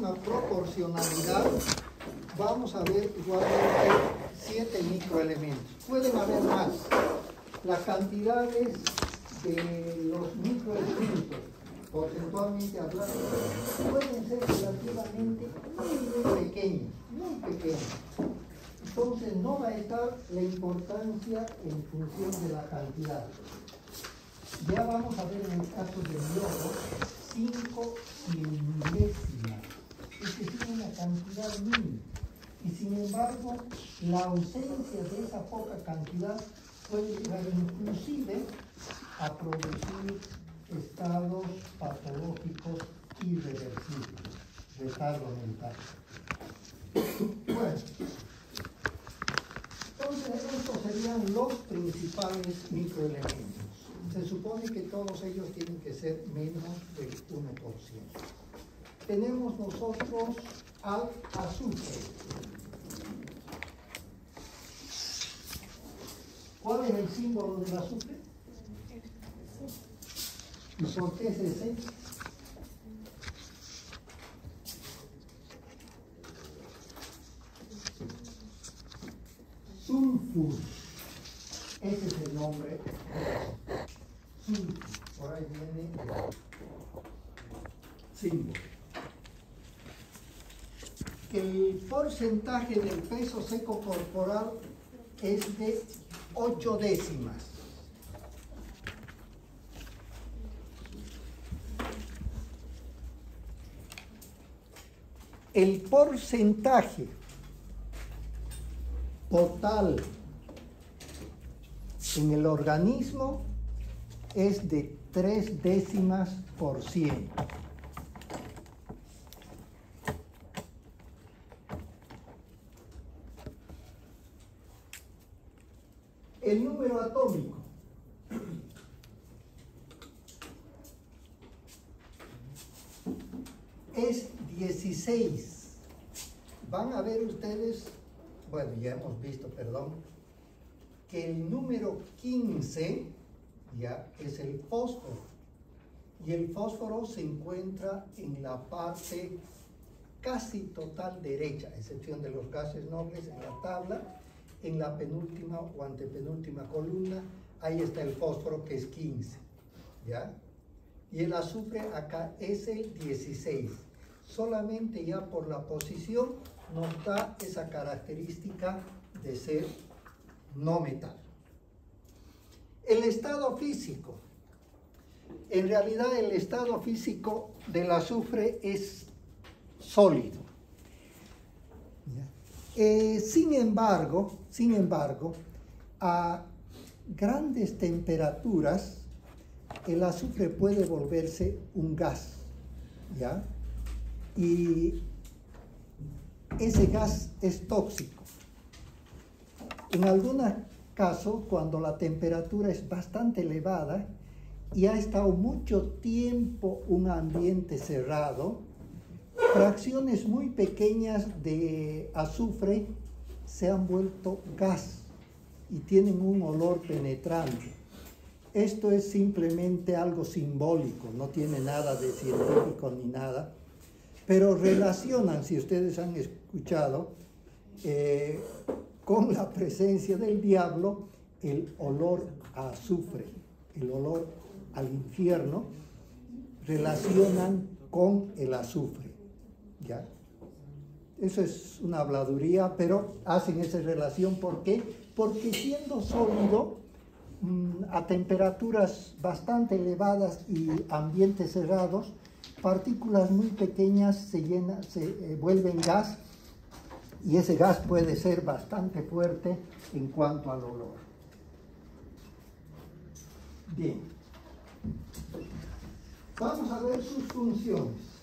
misma proporcionalidad vamos a ver igualmente 7 microelementos. Pueden haber más. Las cantidades de los microelementos, porcentualmente hablando, pueden ser relativamente muy pequeñas, muy pequeñas. Entonces no va a estar la importancia en función de la cantidad. Ya vamos a ver en el caso del yodo 5 milésimas, es decir, una cantidad mínima. Y sin embargo, la ausencia de esa poca cantidad puede llegar inclusive a producir estados patológicos irreversibles, retardo mental. Bueno, entonces estos serían los principales microelementos. Se supone que todos ellos tienen que ser menos del 1%. Tenemos nosotros al azufre. ¿Cuál es el símbolo del azufre? ¿Y por qué es ese? Sulfur. Ese es el nombre. Sulfur. Por ahí viene el símbolo. El porcentaje del peso seco corporal es de 8 décimas. El porcentaje total en el organismo es de 3 décimas por 100. El número atómico es 16. Van a ver ustedes, bueno, ya hemos visto, perdón, que el número 15 ya es el fósforo. Y el fósforo se encuentra en la parte casi total derecha, a excepción de los gases nobles en la tabla. En la penúltima o antepenúltima columna, ahí está el fósforo, que es 15, ¿ya? Y el azufre acá es el 16. Solamente ya por la posición nos da esa característica de ser no metal. El estado físico. En realidad el estado físico del azufre es sólido. Sin embargo, a grandes temperaturas el azufre puede volverse un gas, ¿ya? Y ese gas es tóxico. En algunos casos, cuando la temperatura es bastante elevada y ha estado mucho tiempo un ambiente cerrado, fracciones muy pequeñas de azufre se han vuelto gas y tienen un olor penetrante. Esto es simplemente algo simbólico, no tiene nada de científico ni nada, pero relacionan, si ustedes han escuchado, con la presencia del diablo, el olor a azufre, el olor al infierno, relacionan con el azufre. ¿Ya? Eso es una habladuría, pero hacen esa relación. ¿Por qué? Porque siendo sólido, a temperaturas bastante elevadas y ambientes cerrados, partículas muy pequeñas se vuelven gas, y ese gas puede ser bastante fuerte en cuanto al olor. Bien. Vamos a ver sus funciones.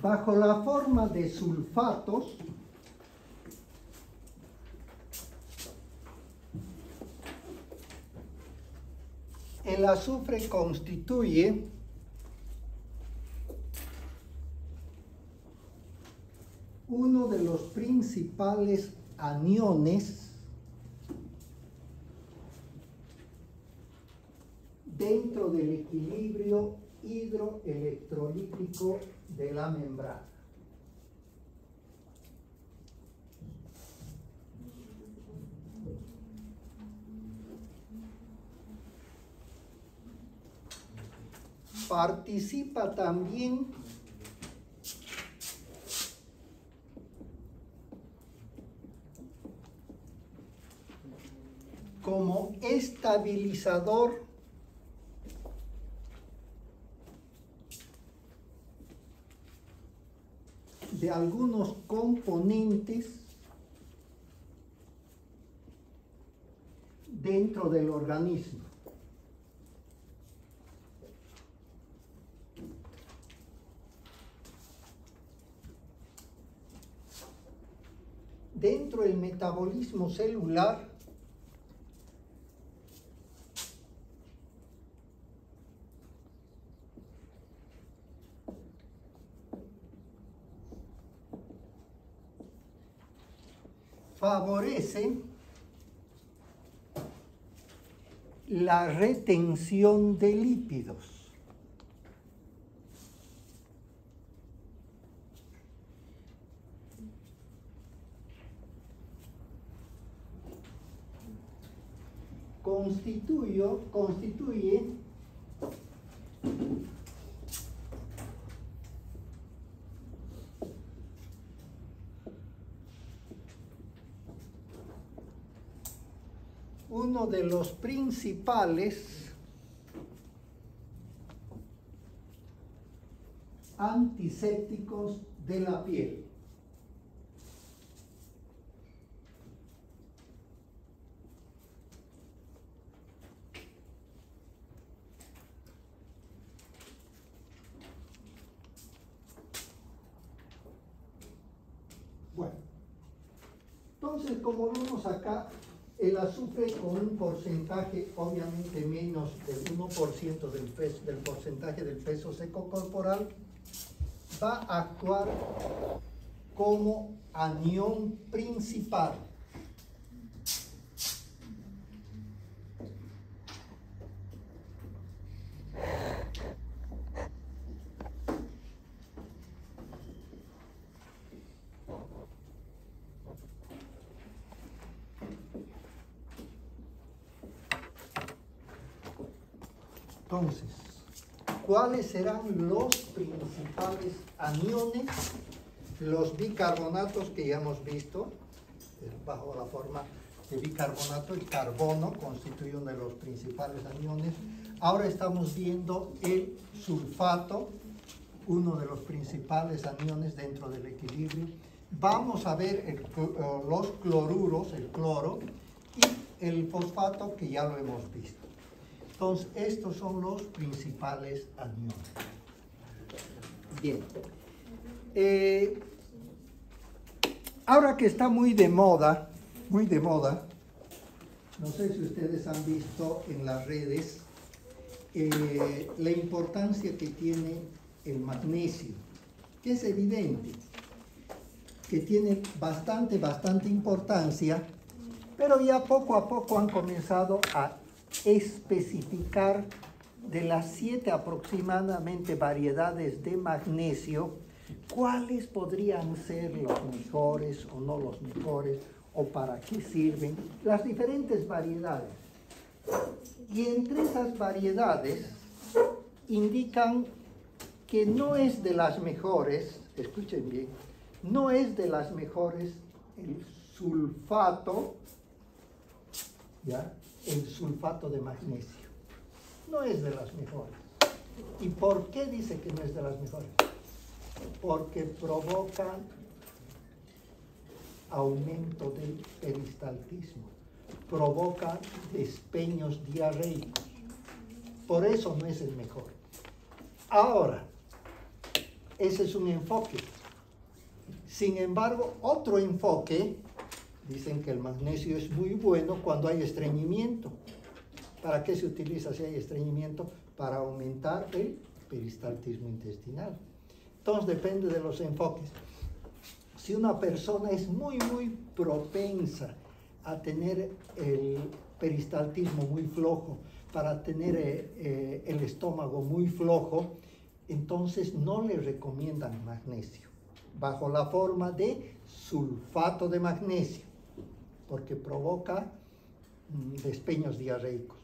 bajo la forma de sulfatos, el azufre constituye uno de los principales aniones dentro del equilibrio hidroelectrolítico de la membrana. Participa también como estabilizador de algunos componentes dentro del organismo. Dentro del metabolismo celular, favorece la retención de lípidos. Constituye uno de los principales antisépticos de la piel. Bueno, entonces como vemos acá, el azufre con un porcentaje obviamente menos del 1% del porcentaje del peso seco corporal va a actuar como anión principal. Entonces, ¿cuáles serán los principales aniones? Los bicarbonatos que ya hemos visto, bajo la forma de bicarbonato, el carbono constituye uno de los principales aniones. Ahora estamos viendo el sulfato, uno de los principales aniones dentro del equilibrio. Vamos a ver los cloruros, el cloro, y el fosfato, que ya lo hemos visto. Entonces, estos son los principales aniones. Bien. Ahora que está muy de moda, no sé si ustedes han visto en las redes la importancia que tiene el magnesio, que es evidente que tiene bastante importancia, pero ya poco a poco han comenzado a especificar de las 7 aproximadamente variedades de magnesio, cuáles podrían ser los mejores o no los mejores, o para qué sirven, las diferentes variedades. Y entre esas variedades indican que no es de las mejores, escuchen bien, no es de las mejores el sulfato, ¿ya? El sulfato de magnesio. No es de las mejores. ¿Y por qué dice que no es de las mejores? Porque provoca aumento del peristaltismo, provoca despeños diarreicos. Por eso no es el mejor. Ahora, Ese es un enfoque. Sin embargo, otro enfoque, dicen que el magnesio es muy bueno cuando hay estreñimiento. ¿Para qué se utiliza si hay estreñimiento? Para aumentar el peristaltismo intestinal. Entonces depende de los enfoques. Si una persona es muy propensa a tener el peristaltismo muy flojo, para tener el estómago muy flojo, entonces no le recomiendan magnesio, bajo la forma de sulfato de magnesio, porque provoca despeños diarreicos.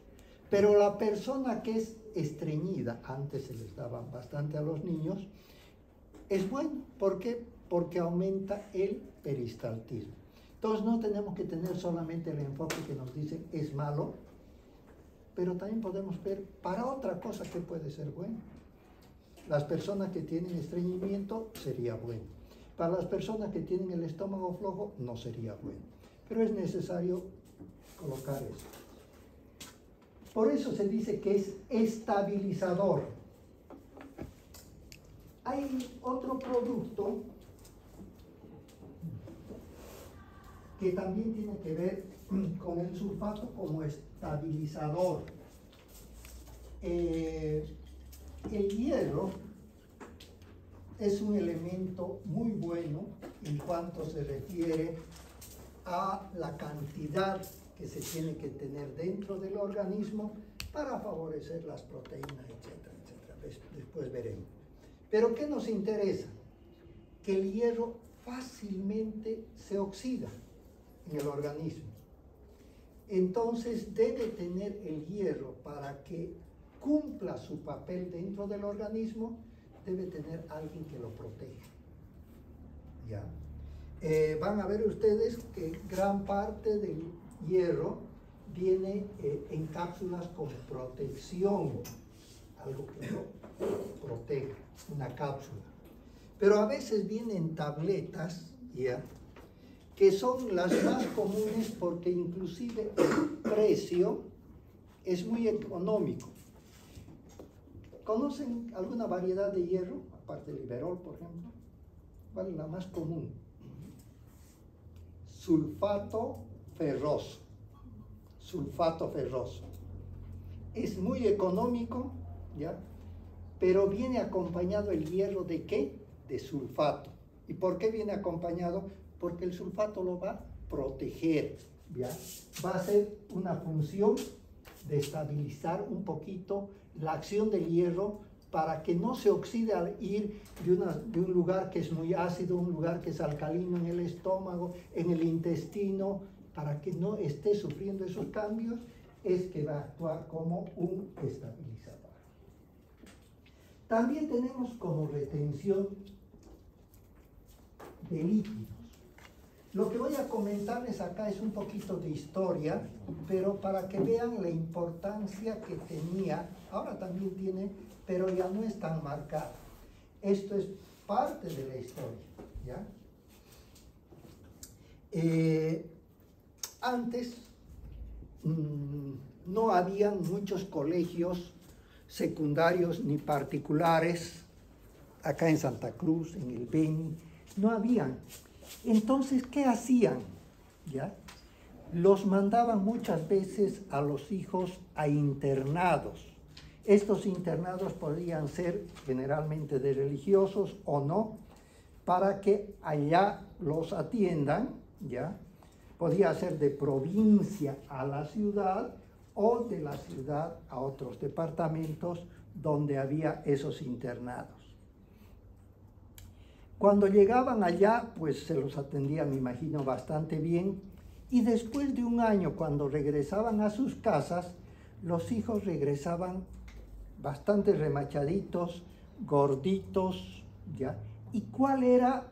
Pero la persona que es estreñida, antes se les daba bastante a los niños, es bueno. ¿Por qué? Porque aumenta el peristaltismo. Entonces no tenemos que tener solamente el enfoque que nos dice es malo, pero también podemos ver para otra cosa que puede ser bueno. Las personas que tienen estreñimiento sería bueno. Para las personas que tienen el estómago flojo no sería bueno. Pero es necesario colocar eso. Por eso se dice que es estabilizador. Hay otro producto que también tiene que ver con el sulfato como estabilizador. El hierro es un elemento muy bueno en cuanto se refiere a la cantidad que se tiene que tener dentro del organismo para favorecer las proteínas, etcétera, etcétera. Después veremos. Pero ¿qué nos interesa? Que el hierro fácilmente se oxida en el organismo. Entonces debe tener el hierro, para que cumpla su papel dentro del organismo, debe tener alguien que lo proteja. ¿Ya? Van a ver ustedes que gran parte del hierro viene en cápsulas con protección, algo que lo proteja, una cápsula. Pero a veces vienen tabletas, ¿ya?, que son las más comunes porque inclusive el precio es muy económico. ¿Conocen alguna variedad de hierro, aparte del Iberol, por ejemplo? ¿Cuál es la más común? Sulfato ferroso. Sulfato ferroso. Es muy económico, ¿ya?, pero viene acompañado el hierro ¿de qué? De sulfato. ¿Y por qué viene acompañado? Porque el sulfato lo va a proteger, ¿ya? Va a hacer una función de estabilizar un poquito la acción del hierro para que no se oxide al ir de un lugar que es muy ácido, un lugar que es alcalino en el estómago, en el intestino, para que no esté sufriendo esos cambios, es que va a actuar como un estabilizador. También tenemos como retención de líquidos. Lo que voy a comentarles acá es un poquito de historia, pero para que vean la importancia que tenía, ahora también tiene, pero ya no es tan marcada. Esto es parte de la historia, ¿ya? Antes no habían muchos colegios secundarios ni particulares, acá en Santa Cruz, en el Beni, no habían. Entonces, ¿qué hacían? ¿Ya? Los mandaban muchas veces a los hijos a internados. Estos internados podían ser generalmente de religiosos o no, para que allá los atiendan, ¿ya? Podía ser de provincia a la ciudad o de la ciudad a otros departamentos donde había esos internados. Cuando llegaban allá, pues se los atendía, me imagino, bastante bien. Y después de un año, cuando regresaban a sus casas, los hijos regresaban bastante remachaditos, gorditos, ¿ya? ¿Y cuál era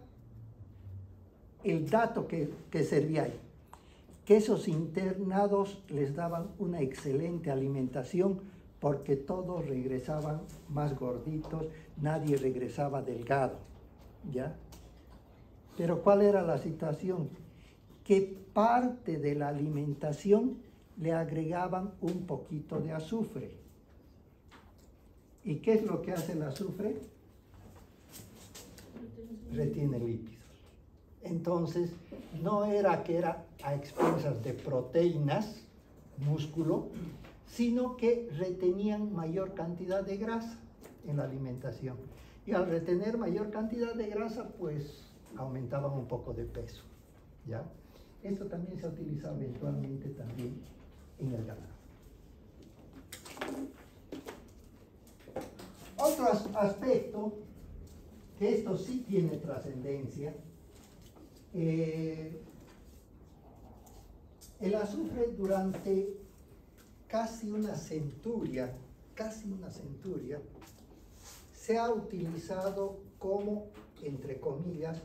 el dato que servía ahí? Que esos internados les daban una excelente alimentación porque todos regresaban más gorditos, nadie regresaba delgado, ¿ya? Pero ¿cuál era la situación? Que parte de la alimentación le agregaban un poquito de azufre. ¿Y qué es lo que hace el azufre? retiene lípidos. Entonces, no era que era a expensas de proteínas, músculo, sino que retenían mayor cantidad de grasa en la alimentación. Y al retener mayor cantidad de grasa, pues aumentaban un poco de peso, ¿ya? Esto también se utiliza eventualmente también en el ganado. Otro aspecto, que esto sí tiene trascendencia, el azufre durante casi una centuria, se ha utilizado como, entre comillas,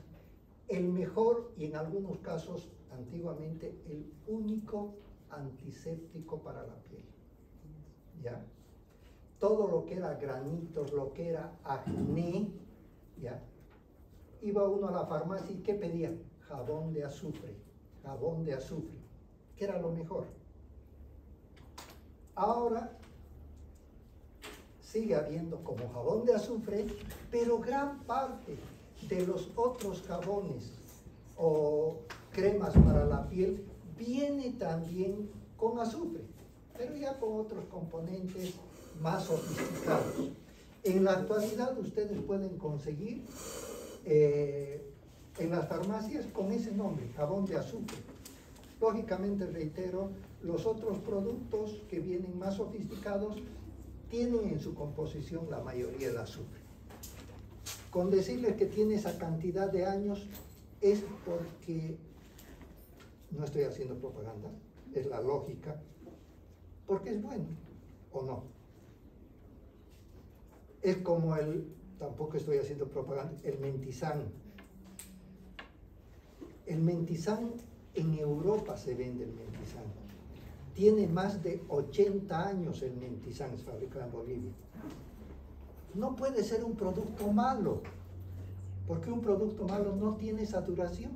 el mejor y en algunos casos, antiguamente, el único antiséptico para la piel. ¿Ya? Todo lo que era granitos, lo que era acné, ¿ya? Iba uno a la farmacia y ¿qué pedía? Jabón de azufre, que era lo mejor. Ahora sigue habiendo como jabón de azufre, pero gran parte de los otros jabones o cremas para la piel viene también con azufre, pero ya con otros componentes más sofisticados. En la actualidad ustedes pueden conseguir en las farmacias con ese nombre, jabón de azufre. Lógicamente, reitero, los otros productos que vienen más sofisticados tienen en su composición la mayoría del azufre. Con decirles que tiene esa cantidad de años es porque, no estoy haciendo propaganda, es la lógica, porque es bueno o no. Es como tampoco estoy haciendo propaganda, el Mentizan. El Mentizan, en Europa se vende el Mentizan. Tiene más de 80 años el Mentizan, es fabricado en Bolivia. No puede ser un producto malo, porque un producto malo no tiene saturación.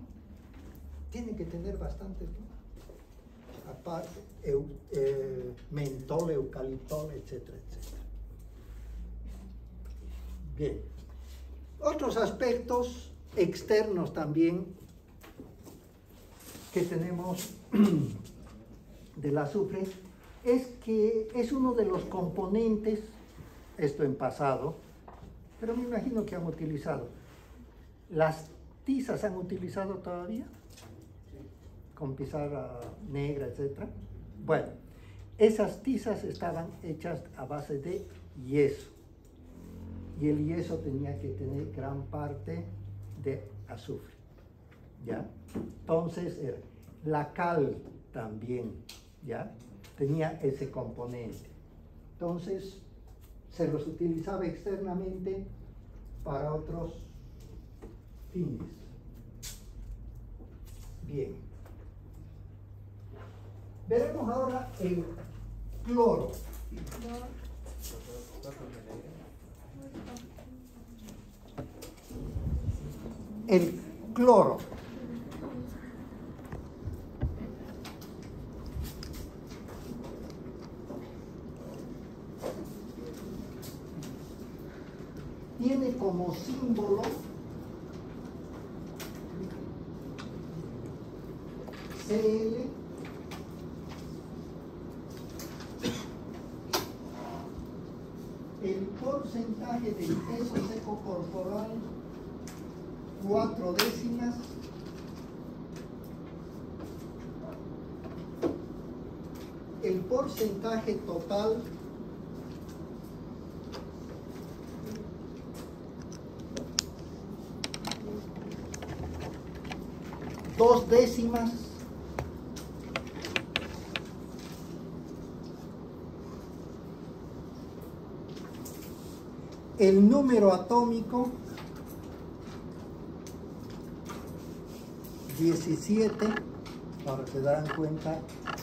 Tiene que tener bastante, aparte, mentol, eucaliptol, etcétera, etcétera. Bien. Otros aspectos externos también que tenemos del azufre es que es uno de los componentes, esto en pasado, pero me imagino que han utilizado. ¿Las tizas han utilizado todavía? Con pizarra negra, etc. Bueno, esas tizas estaban hechas a base de yeso. Y el yeso tenía que tener gran parte de azufre, ¿ya? Entonces, la cal también, ¿ya? Tenía ese componente. Entonces, se los utilizaba externamente para otros fines. Bien. Veremos ahora el cloro. El cloro. Tiene como símbolo Cl el porcentaje del peso seco corporal 4 décimas, el porcentaje total dos décimas, el número atómico 17, ahora se darán cuenta,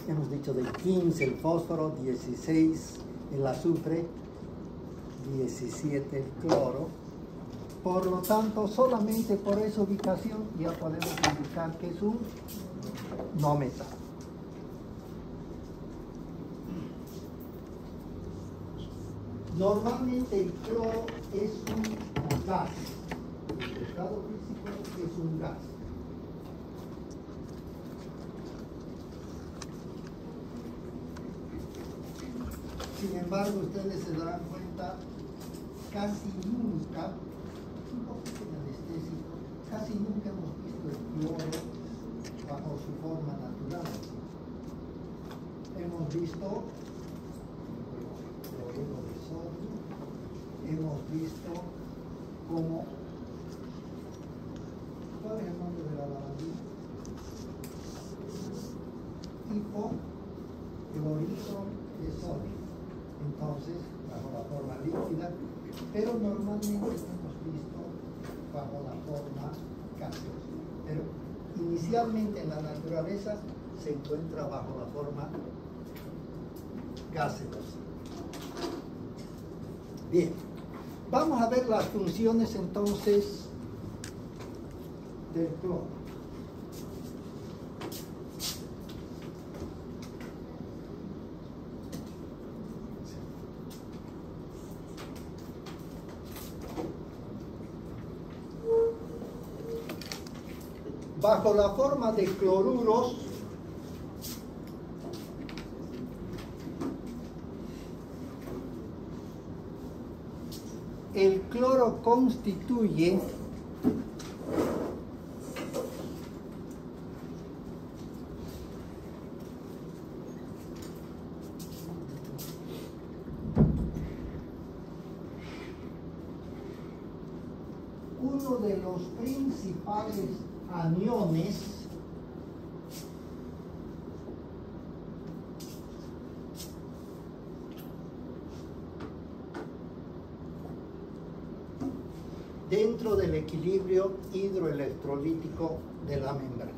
hemos dicho del 15 el fósforo, 16 el azufre, 17 el cloro. Por lo tanto, solamente por esa ubicación ya podemos indicar que es un no metal. Normalmente el cloro es un gas. El estado físico embargo, ustedes se darán cuenta, casi nunca, un poquito de anestésico, casi nunca hemos visto el cloro bajo su forma natural. Hemos visto cloruro de sodio, hemos visto como, ¿cuál es el nombre de la lavandina? Hipoclorito de sodio. Entonces, bajo la forma líquida, pero normalmente hemos visto bajo la forma gaseosa. Pero inicialmente en la naturaleza se encuentra bajo la forma gaseosa. Bien, vamos a ver las funciones entonces del cloro. Bajo la forma de cloruros, el cloro constituye uno de los principales aniones dentro del equilibrio hidroelectrolítico de la membrana.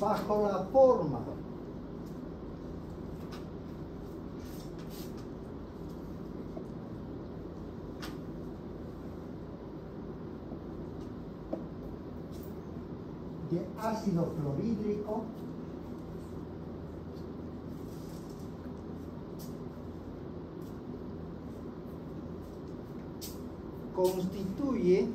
Bajo la forma de ácido clorhídrico, constituye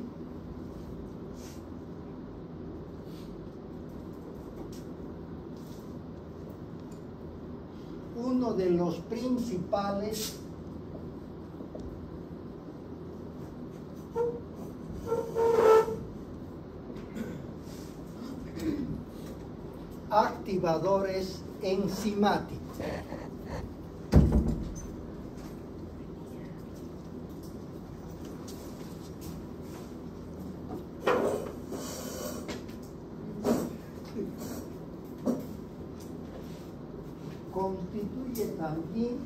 uno de los principales activadores enzimáticos. Constituye también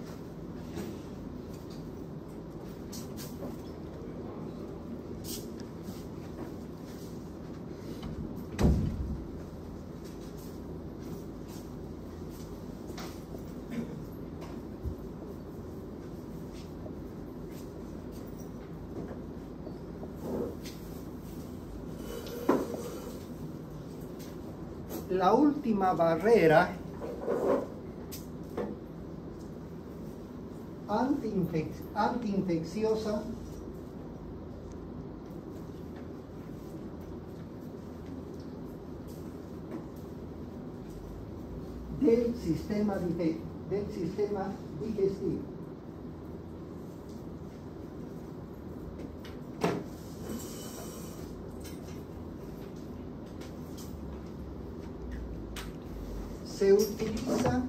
la última barrera antiinfecciosa del sistema digestivo. Se utiliza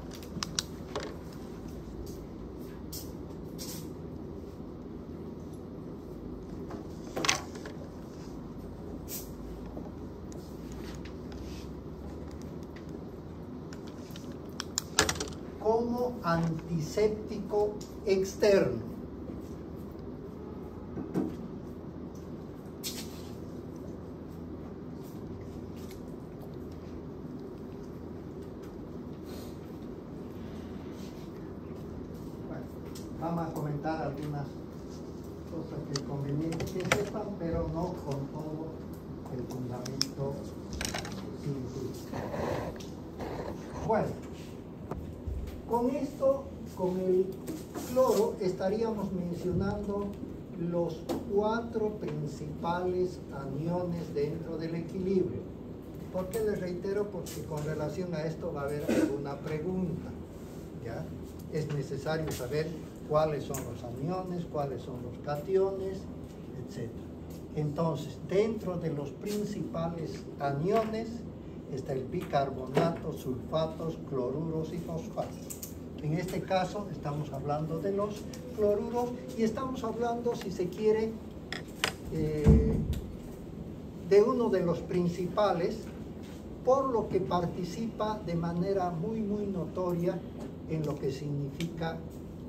como antiséptico externo. Vamos a comentar algunas cosas que es conveniente que sepan, pero no con todo el fundamento científico. Bueno, con esto, con el cloro, estaríamos mencionando los 4 principales aniones dentro del equilibrio. ¿Por qué les reitero? Porque con relación a esto va a haber alguna pregunta, ¿ya? Es necesario saber cuáles son los aniones, cuáles son los cationes, etc. Entonces, dentro de los principales aniones está el bicarbonato, sulfatos, cloruros y fosfatos. En este caso estamos hablando de los cloruros y estamos hablando, si se quiere, de uno de los principales, por lo que participa de manera muy notoria en lo que significa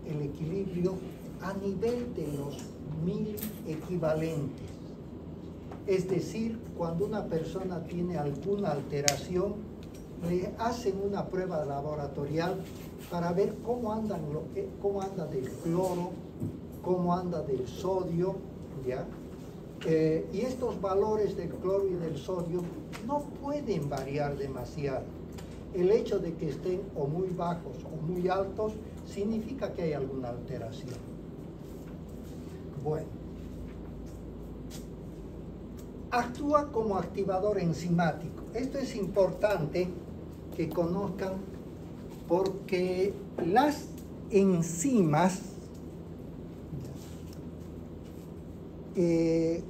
el equilibrio a nivel de los 1000 equivalentes. Es decir, cuando una persona tiene alguna alteración, le hacen una prueba laboratorial para ver cómo anda del cloro, cómo anda del sodio, ¿ya? Y estos valores del cloro y del sodio no pueden variar demasiado. El hecho de que estén o muy bajos o muy altos significa que hay alguna alteración. Bueno, actúa como activador enzimático. Esto es importante que conozcan porque las enzimas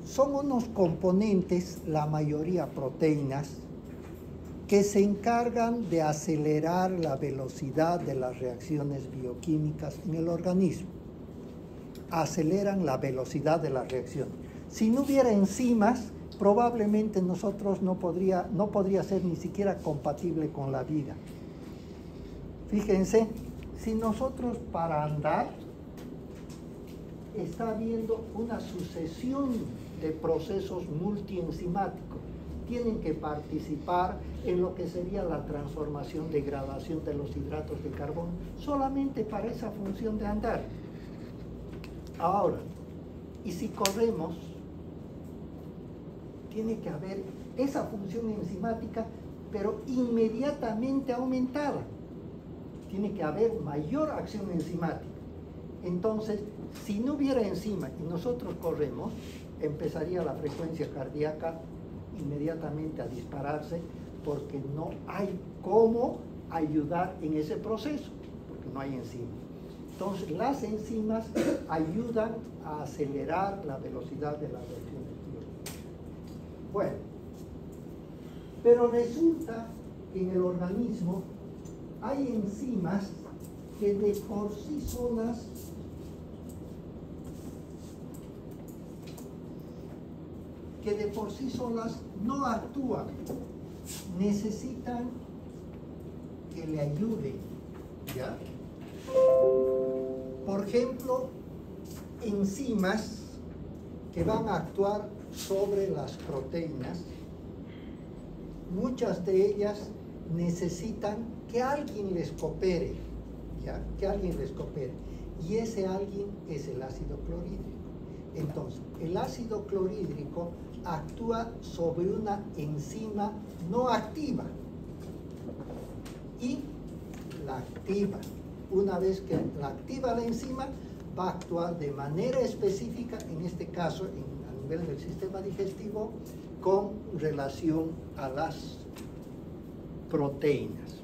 son unos componentes, la mayoría proteínas, que se encargan de acelerar la velocidad de las reacciones bioquímicas en el organismo. Aceleran la velocidad de las reacciones. Si no hubiera enzimas, probablemente nosotros no podría ser ni siquiera compatible con la vida. Fíjense, si nosotros para andar está habiendo una sucesión de procesos multienzimáticos, tienen que participar en lo que sería la transformación, degradación de los hidratos de carbono, solamente para esa función de andar. Ahora, y si corremos, tiene que haber esa función enzimática, pero inmediatamente aumentada. Tiene que haber mayor acción enzimática. Entonces, si no hubiera enzima y nosotros corremos, empezaría la frecuencia cardíaca inmediatamente a dispararse, porque no hay cómo ayudar en ese proceso, porque no hay enzima. Entonces, las enzimas ayudan a acelerar la velocidad de la reacción. Bueno, pero resulta que en el organismo hay enzimas que de por sí solas no actúan, necesitan que le ayuden, ¿ya? Por ejemplo, enzimas que van a actuar sobre las proteínas, muchas de ellas necesitan que alguien les coopere, ¿ya? Que alguien les coopere, y ese alguien es el ácido clorhídrico. Entonces, el ácido clorhídrico actúa sobre una enzima no activa y la activa. Una vez que la activa la enzima, va a actuar de manera específica, en este caso a nivel del sistema digestivo, con relación a las proteínas.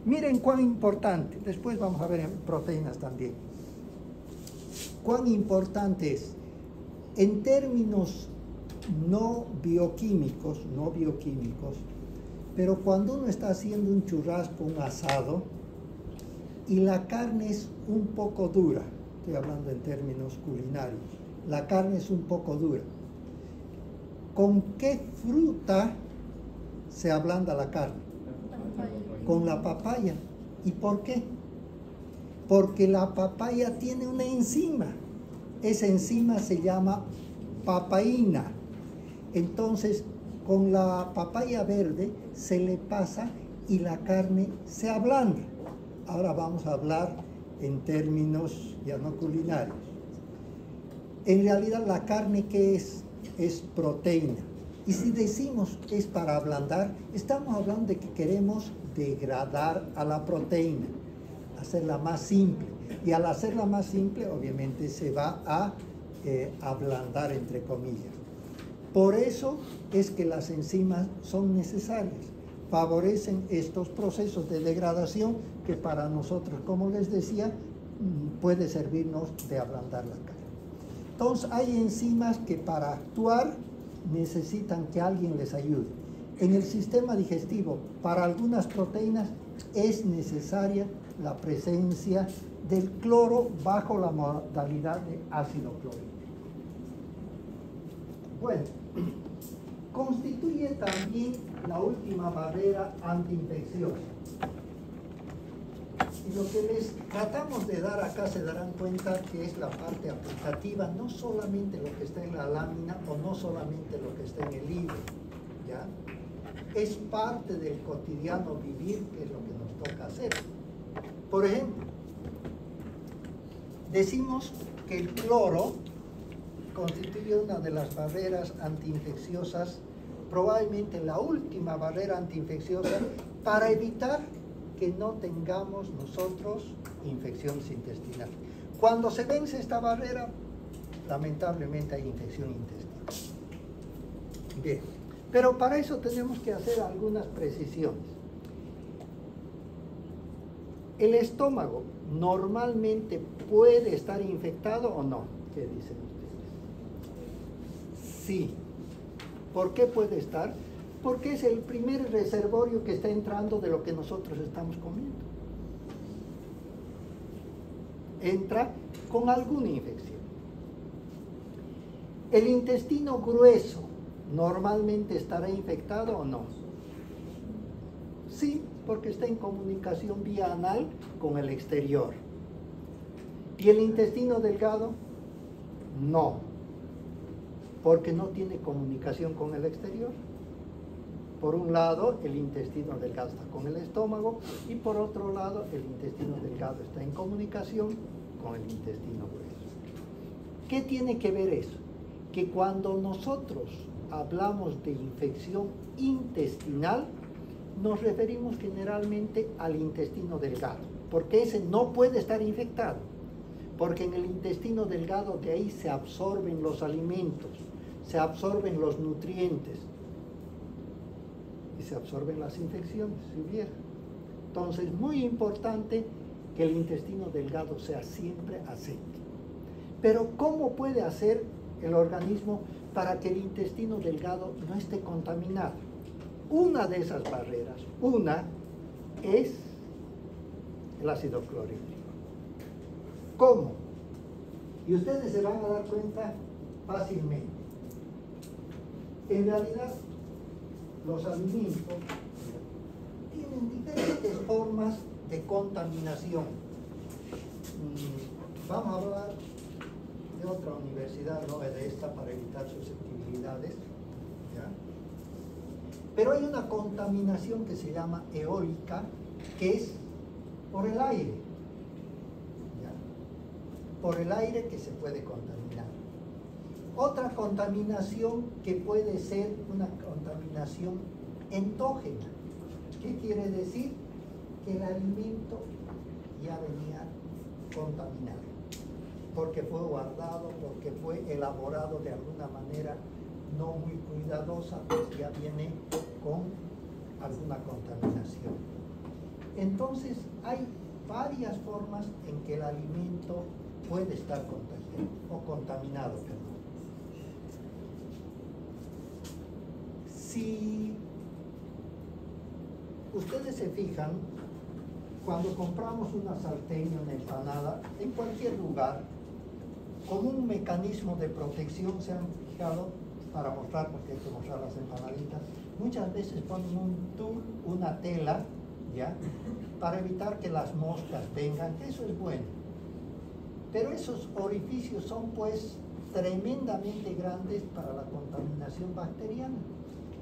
Miren cuán importante, después vamos a ver en proteínas también, cuán importante es, en términos no bioquímicos, pero cuando uno está haciendo un churrasco, un asado, y la carne es un poco dura, estoy hablando en términos culinarios, la carne es un poco dura, ¿con qué fruta se ablanda la carne? Con la papaya. ¿Y por qué? Porque la papaya tiene una enzima. Esa enzima se llama papaína. Entonces, con la papaya verde se le pasa y la carne se ablanda. Ahora vamos a hablar en términos ya no culinarios. En realidad, la carne, ¿qué es? Es proteína. Y si decimos es para ablandar, estamos hablando de que queremos degradar a la proteína, hacerla más simple. Y al hacerla más simple, obviamente se va a ablandar, entre comillas. Por eso es que las enzimas son necesarias, favorecen estos procesos de degradación que para nosotros, como les decía, puede servirnos de ablandar la carne. Entonces hay enzimas que para actuar necesitan que alguien les ayude. En el sistema digestivo, para algunas proteínas es necesaria la presencia del cloro bajo la modalidad de ácido clorhídrico. Bueno, constituye también la última barrera antiinfecciosa. Y lo que les tratamos de dar acá se darán cuenta que es la parte aplicativa, no solamente lo que está en la lámina o no solamente lo que está en el libro, ¿ya? Es parte del cotidiano vivir, que es lo que nos toca hacer. Por ejemplo, decimos que el cloro constituye una de las barreras antiinfecciosas, probablemente la última barrera antiinfecciosa para evitar que no tengamos nosotros infecciones intestinales. Cuando se vence esta barrera, lamentablemente hay infección intestinal. Bien, pero para eso tenemos que hacer algunas precisiones. ¿El estómago normalmente puede estar infectado o no? ¿Qué dicen ustedes? Sí. ¿Por qué puede estar? Porque es el primer reservorio que está entrando de lo que nosotros estamos comiendo. Entra con alguna infección. ¿El intestino grueso normalmente estará infectado o no? Sí, porque está en comunicación vía anal con el exterior. ¿Y el intestino delgado? No, porque no tiene comunicación con el exterior. Por un lado, el intestino delgado está con el estómago y por otro lado, el intestino delgado está en comunicación con el intestino grueso. ¿Qué tiene que ver eso? Que cuando nosotros hablamos de infección intestinal, nos referimos generalmente al intestino delgado, porque ese no puede estar infectado, porque en el intestino delgado de ahí se absorben los alimentos, se absorben los nutrientes, y se absorben las infecciones, si hubiera. Entonces, muy importante que el intestino delgado sea siempre aséptico. Pero, ¿cómo puede hacer el organismo para que el intestino delgado no esté contaminado? Una de esas barreras, es el ácido clorhídrico. ¿Cómo? Y ustedes se van a dar cuenta fácilmente. En realidad, los alimentos tienen diferentes formas de contaminación. Vamos a hablar de otra universidad, no de esta, para evitar susceptibilidades, ¿ya? Pero hay una contaminación que se llama eólica, que es por el aire, ¿ya? Por el aire que se puede contaminar. Otra contaminación que puede ser una contaminación endógena. ¿Qué quiere decir? Que el alimento ya venía contaminado, porque fue guardado, porque fue elaborado de alguna manera no muy cuidadosa, pues ya viene con alguna contaminación. Entonces hay varias formas en que el alimento puede estar contagiado o contaminado, perdón. Si ustedes se fijan, cuando compramos una sartén o una empanada, en cualquier lugar, como un mecanismo de protección, se han fijado, para mostrar, porque hay que mostrar las empanaditas, muchas veces ponen un tul, una tela, ¿ya?, para evitar que las moscas vengan, que eso es bueno. Pero esos orificios son pues tremendamente grandes para la contaminación bacteriana.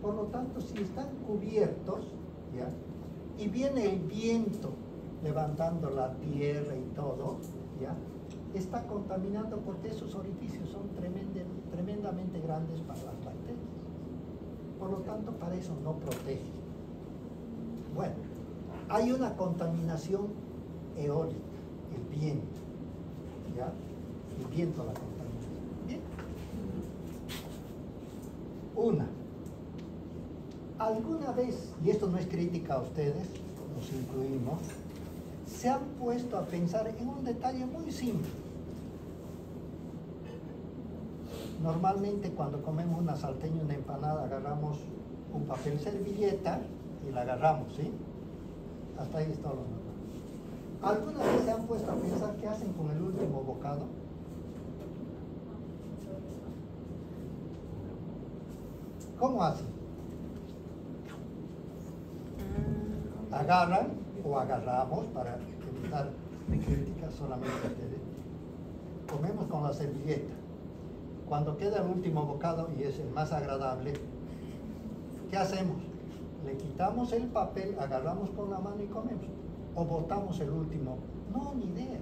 Por lo tanto, si están cubiertos, ¿ya?, y viene el viento levantando la tierra y todo, ¿ya?, está contaminando, porque esos orificios son tremendamente grandes para las bacterias. Por lo tanto, para eso no protege. Bueno, hay una contaminación eólica, el viento, ¿ya? El viento la contamina. Bien, Una, ¿alguna vez, y esto no es crítica a ustedes, nos incluimos, se han puesto a pensar en un detalle muy simple? Normalmente cuando comemos una salteña, una empanada, agarramos un papel servilleta y la agarramos, ¿sí? Hasta ahí está lo normal. ¿Alguna vez se han puesto a pensar qué hacen con el último bocado? ¿Cómo hacen? Agarran o agarramos, para evitar críticas solamente ustedes, comemos con la servilleta. Cuando queda el último bocado y es el más agradable, ¿qué hacemos? Le quitamos el papel, agarramos con la mano y comemos. O botamos el último. No, ni idea.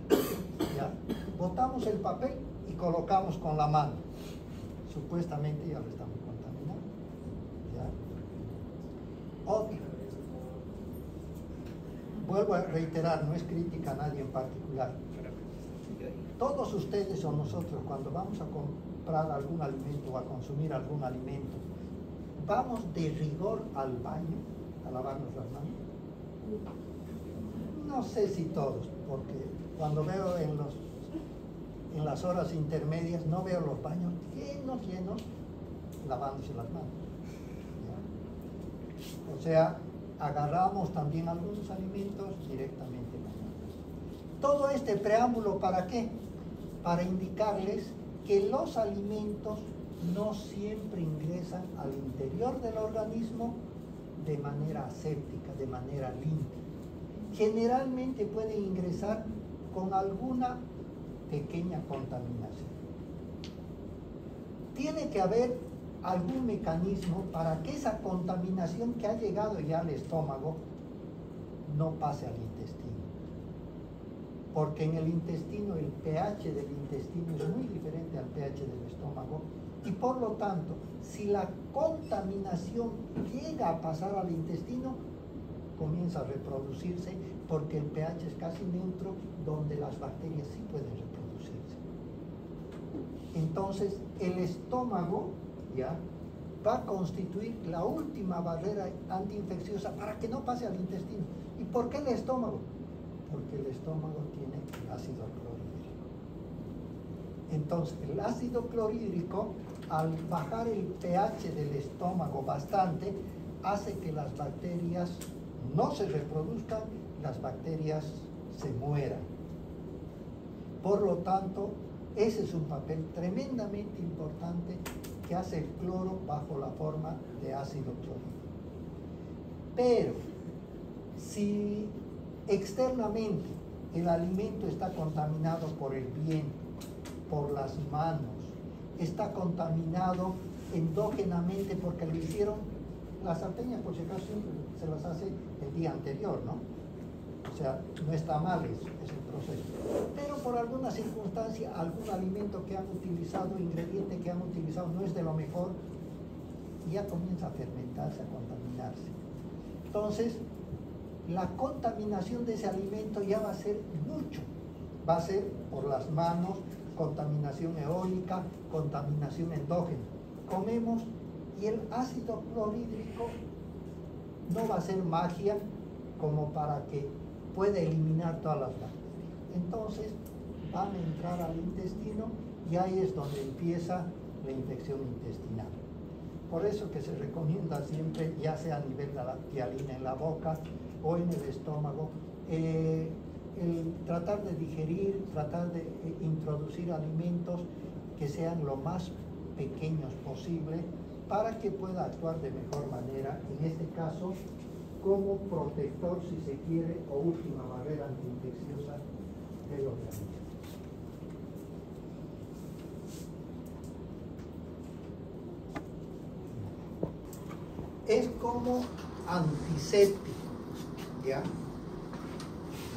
¿Ya? Botamos el papel y colocamos con la mano. Supuestamente ya lo estamos contaminando. ¿Ya? Obvio. Vuelvo a reiterar, no es crítica a nadie en particular. Todos ustedes o nosotros, cuando vamos a comprar algún alimento o a consumir algún alimento, ¿vamos de rigor al baño a lavarnos las manos? No sé si todos, porque cuando veo en las horas intermedias, no veo los baños llenos, lavándose las manos. ¿Ya? O sea, agarramos también algunos alimentos directamente con las manos. Todo este preámbulo, ¿para qué? Para indicarles que los alimentos no siempre ingresan al interior del organismo de manera aséptica, de manera limpia. Generalmente pueden ingresar con alguna pequeña contaminación. Tiene que haber algún mecanismo para que esa contaminación que ha llegado ya al estómago no pase al intestino. Porque en el intestino el pH del intestino es muy diferente al pH del estómago y por lo tanto, si la contaminación llega a pasar al intestino, comienza a reproducirse porque el pH es casi neutro, donde las bacterias sí pueden reproducirse. Entonces, el estómago ya va a constituir la última barrera antiinfecciosa para que no pase al intestino. ¿Y por qué el estómago? Porque el estómago tiene el ácido clorhídrico. Entonces, el ácido clorhídrico, al bajar el pH del estómago bastante, hace que las bacterias no se reproduzcan, las bacterias se mueran. Por lo tanto, ese es un papel tremendamente importante que hace el cloro bajo la forma de ácido clorhídrico. Pero, si externamente el alimento está contaminado por el viento, por las manos, está contaminado endógenamente porque lo hicieron, las salteñas por si acaso se las hace el día anterior, ¿no? O sea, no está mal ese proceso. Pero por alguna circunstancia, algún alimento que han utilizado, ingrediente que han utilizado no es de lo mejor, y ya comienza a fermentarse, a contaminarse. Entonces, la contaminación de ese alimento ya va a ser mucho. Va a ser por las manos, contaminación eólica, contaminación endógena. Comemos y el ácido clorhídrico no va a ser magia como para que pueda eliminar todas las bacterias. Entonces van a entrar al intestino y ahí es donde empieza la infección intestinal. Por eso que se recomienda siempre, ya sea a nivel de la hialina en la boca o en el estómago, el tratar de digerir, tratar de introducir alimentos que sean lo más pequeños posible para que pueda actuar de mejor manera, en este caso como protector, si se quiere, o última barrera antiinfecciosa del organismo. Es como antiséptico, ¿ya?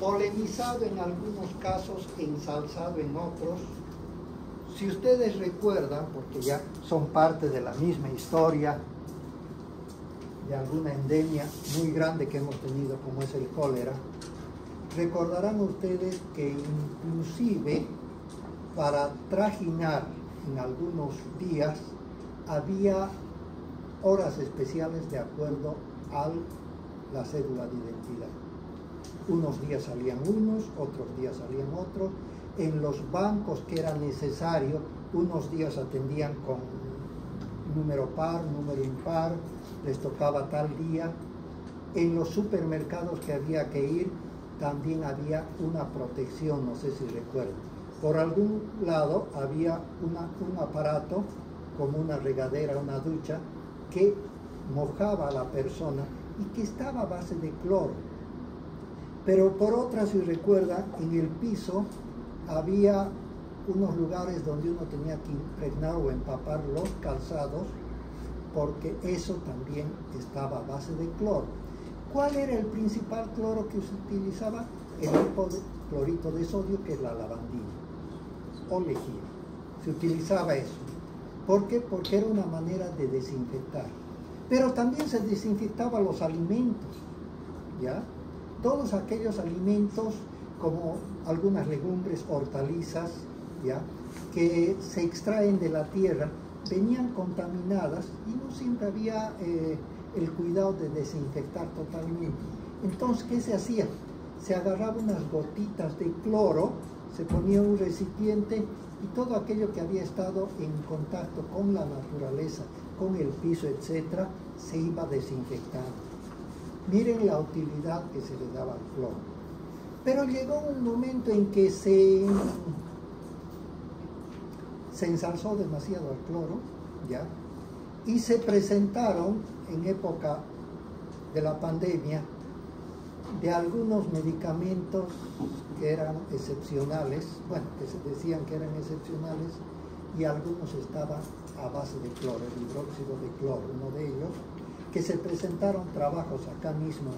Polemizado en algunos casos, ensalzado en otros. Si ustedes recuerdan, porque ya son parte de la misma historia de alguna endemia muy grande que hemos tenido, como es el cólera, recordarán ustedes que inclusive para trajinar en algunos días había horas especiales de acuerdo a la cédula de identidad. Unos días salían unos, otros días salían otros. En los bancos que era necesario, unos días atendían con número par, número impar, les tocaba tal día. En los supermercados que había que ir, también había una protección, no sé si recuerdan. Por algún lado había un aparato, como una regadera, una ducha, que mojaba a la persona y que estaba a base de cloro. Pero por otra, si recuerdan, en el piso había unos lugares donde uno tenía que impregnar o empapar los calzados, porque eso también estaba a base de cloro. ¿Cuál era el principal cloro que se utilizaba? El tipo de clorito de sodio, que es la lavandina o lejía. Se utilizaba eso. ¿Por qué? Porque era una manera de desinfectar. Pero también se desinfectaban los alimentos, ¿ya? Todos aquellos alimentos, como algunas legumbres, hortalizas, ¿ya?, que se extraen de la tierra, venían contaminadas y no siempre había el cuidado de desinfectar totalmente. Entonces, ¿qué se hacía? Se agarraba unas gotitas de cloro, se ponía un recipiente y todo aquello que había estado en contacto con la naturaleza, con el piso, etc., se iba desinfectando. Miren la utilidad que se le daba al cloro. Pero llegó un momento en que se ensalzó demasiado al cloro, ¿ya? Y se presentaron en época de la pandemia de algunos medicamentos que eran excepcionales, bueno, que se decían que eran excepcionales, y algunos estaban a base de cloro, el hidróxido de cloro, uno de ellos, que se presentaron trabajos acá mismo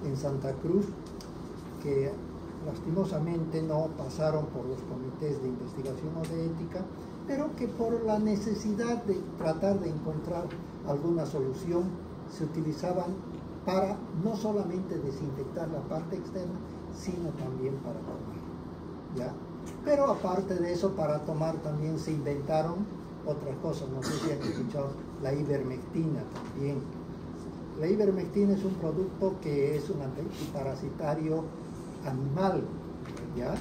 en Santa Cruz, que lastimosamente no pasaron por los comités de investigación o de ética, pero que por la necesidad de tratar de encontrar alguna solución, se utilizaban para no solamente desinfectar la parte externa, sino también para tomar, ¿ya? Pero aparte de eso, para tomar también se inventaron otras cosas. No sé si han escuchado la ivermectina también. La ivermectina es un producto que es un antiparasitario animal, ¿ya?,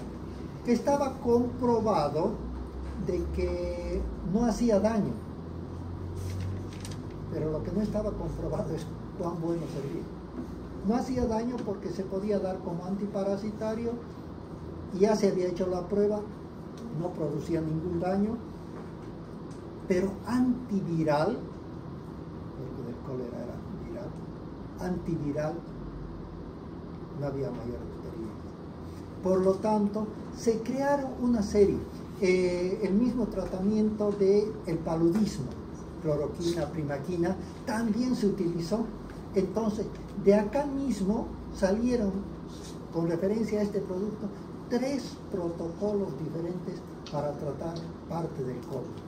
que estaba comprobado de que no hacía daño, pero lo que no estaba comprobado es cuán bueno servía. No hacía daño porque se podía dar como antiparasitario, y ya se había hecho la prueba, no producía ningún daño, pero antiviral, porque del cólera era viral, antiviral no había mayor experiencia. Por lo tanto, se crearon una serie, el mismo tratamiento del paludismo, cloroquina, primaquina, también se utilizó. Entonces, de acá mismo salieron, con referencia a este producto, 3 protocolos diferentes para tratar parte del COVID.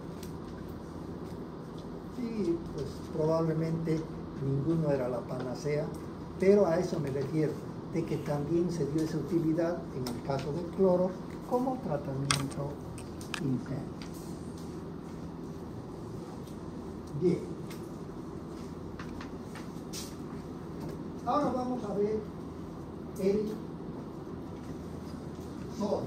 Sí, pues probablemente ninguno era la panacea, pero a eso me refiero, de que también se dio esa utilidad en el caso del cloro como tratamiento interno. Bien. Ahora vamos a ver el sodio.